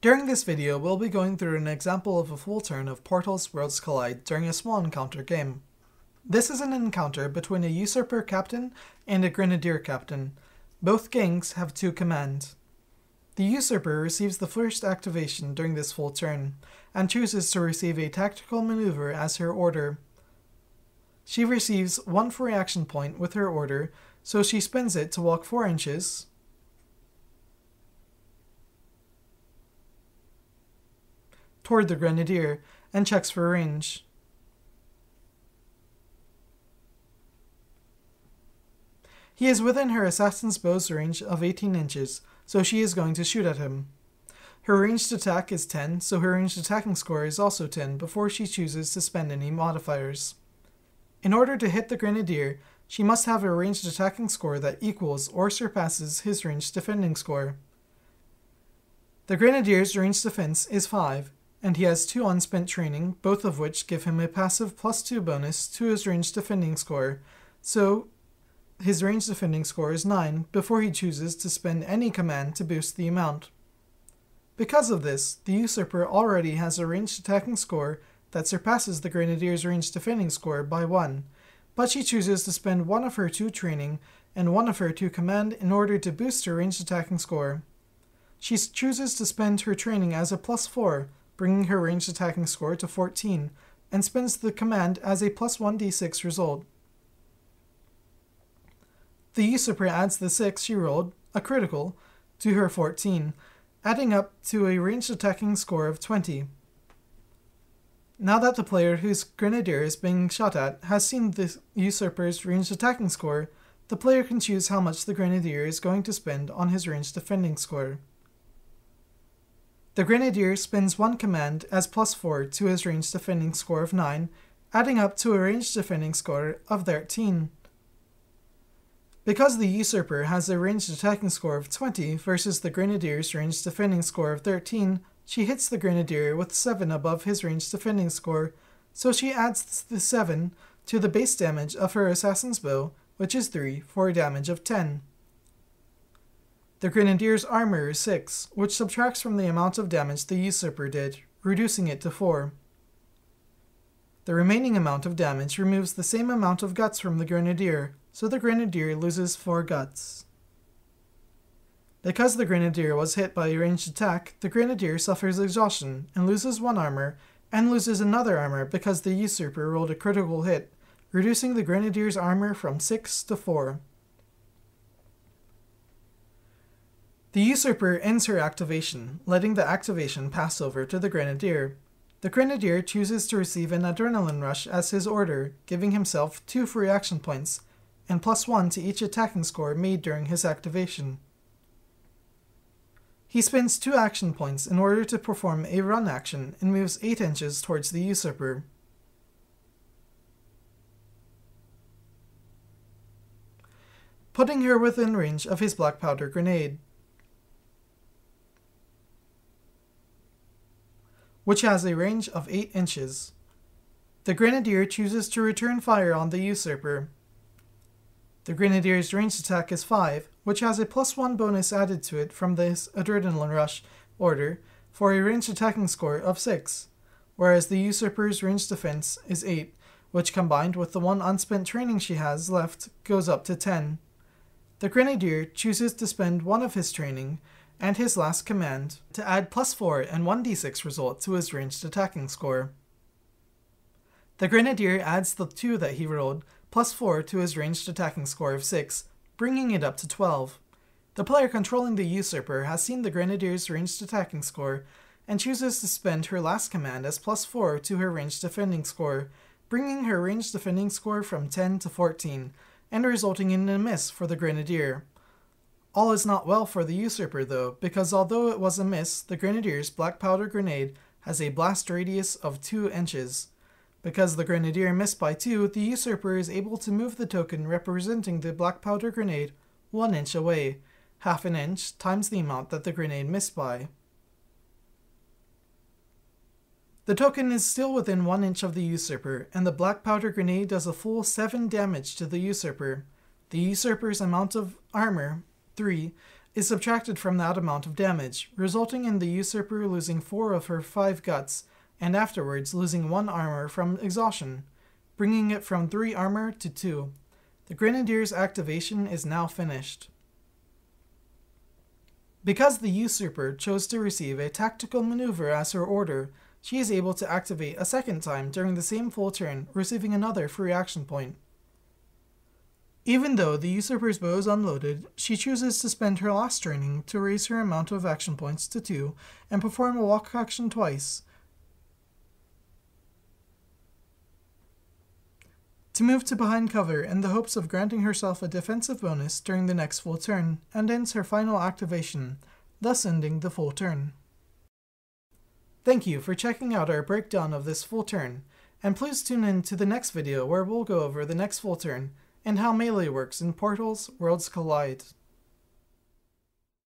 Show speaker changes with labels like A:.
A: During this video, we'll be going through an example of a full turn of Portals Worlds Collide during a small encounter game. This is an encounter between a Usurper captain and a Grenadier captain. Both gangs have 2 commands. The Usurper receives the first activation during this full turn, and chooses to receive a tactical maneuver as her order. She receives 1 free action point with her order, so she spends it to walk 4 inches, toward the Grenadier, and checks for range. He is within her assassin's bow's range of 18 inches, so she is going to shoot at him. Her ranged attack is 10, so her ranged attacking score is also 10 before she chooses to spend any modifiers. In order to hit the Grenadier, she must have a ranged attacking score that equals or surpasses his ranged defending score. The Grenadier's ranged defense is 5, and he has 2 unspent training, both of which give him a passive +2 bonus to his ranged defending score, so his ranged defending score is 9 before he chooses to spend any command to boost the amount. Because of this, the Usurper already has a ranged attacking score that surpasses the Grenadier's ranged defending score by 1, but she chooses to spend 1 of her 2 training and 1 of her 2 command in order to boost her ranged attacking score. She chooses to spend her training as a +4, bringing her ranged attacking score to 14, and spends the command as a +1d6 result. The Usurper adds the 6 she rolled, a critical, to her 14, adding up to a ranged attacking score of 20. Now that the player whose Grenadier is being shot at has seen the Usurper's ranged attacking score, the player can choose how much the Grenadier is going to spend on his ranged defending score. The Grenadier spends 1 command as +4 to his ranged defending score of 9, adding up to a ranged defending score of 13. Because the Usurper has a ranged attacking score of 20 versus the Grenadier's ranged defending score of 13, she hits the Grenadier with 7 above his ranged defending score, so she adds the 7 to the base damage of her assassin's bow, which is 3, for a damage of 10. The Grenadier's armor is 6, which subtracts from the amount of damage the Usurper did, reducing it to 4. The remaining amount of damage removes the same amount of guts from the Grenadier, so the Grenadier loses 4 guts. Because the Grenadier was hit by a ranged attack, the Grenadier suffers exhaustion and loses 1 armor, and loses another armor because the Usurper rolled a critical hit, reducing the Grenadier's armor from 6 to 4. The Usurper ends her activation, letting the activation pass over to the Grenadier. The Grenadier chooses to receive an adrenaline rush as his order, giving himself 2 free action points, and +1 to each attacking score made during his activation. He spends 2 action points in order to perform a run action and moves 8 inches towards the Usurper. Putting her within range of his black powder grenade, which has a range of 8 inches. The Grenadier chooses to return fire on the Usurper. The Grenadier's ranged attack is 5, which has a +1 bonus added to it from this Adrenaline Rush order for a ranged attacking score of 6, whereas the Usurper's ranged defense is 8, which combined with the 1 unspent training she has left goes up to 10. The Grenadier chooses to spend 1 of his training and his last command to add +4 and 1d6 result to his ranged attacking score. The Grenadier adds the 2 that he rolled, +4 to his ranged attacking score of 6, bringing it up to 12. The player controlling the Usurper has seen the Grenadier's ranged attacking score, and chooses to spend her last command as +4 to her ranged defending score, bringing her ranged defending score from 10 to 14, and resulting in a miss for the Grenadier. All is not well for the Usurper though, because although it was a miss, the Grenadier's black powder grenade has a blast radius of 2 inches. Because the Grenadier missed by 2, the Usurper is able to move the token representing the black powder grenade 1 inch away, half an inch times the amount that the grenade missed by. The token is still within 1 inch of the Usurper, and the black powder grenade does a full 7 damage to the Usurper. The Usurper's amount of armor, 3, is subtracted from that amount of damage, resulting in the Usurper losing 4 of her 5 guts, and afterwards losing 1 armor from exhaustion, bringing it from 3 armor to 2. The Grenadier's activation is now finished. Because the Usurper chose to receive a tactical maneuver as her order, she is able to activate a second time during the same full turn, receiving another free action point. Even though the Usurper's bow is unloaded, she chooses to spend her last training to raise her amount of action points to 2 and perform a walk action twice, to move to behind cover in the hopes of granting herself a defensive bonus during the next full turn, and ends her final activation, thus ending the full turn. Thank you for checking out our breakdown of this full turn, and please tune in to the next video where we'll go over the next full turn and how melee works in Portals Worlds Collide.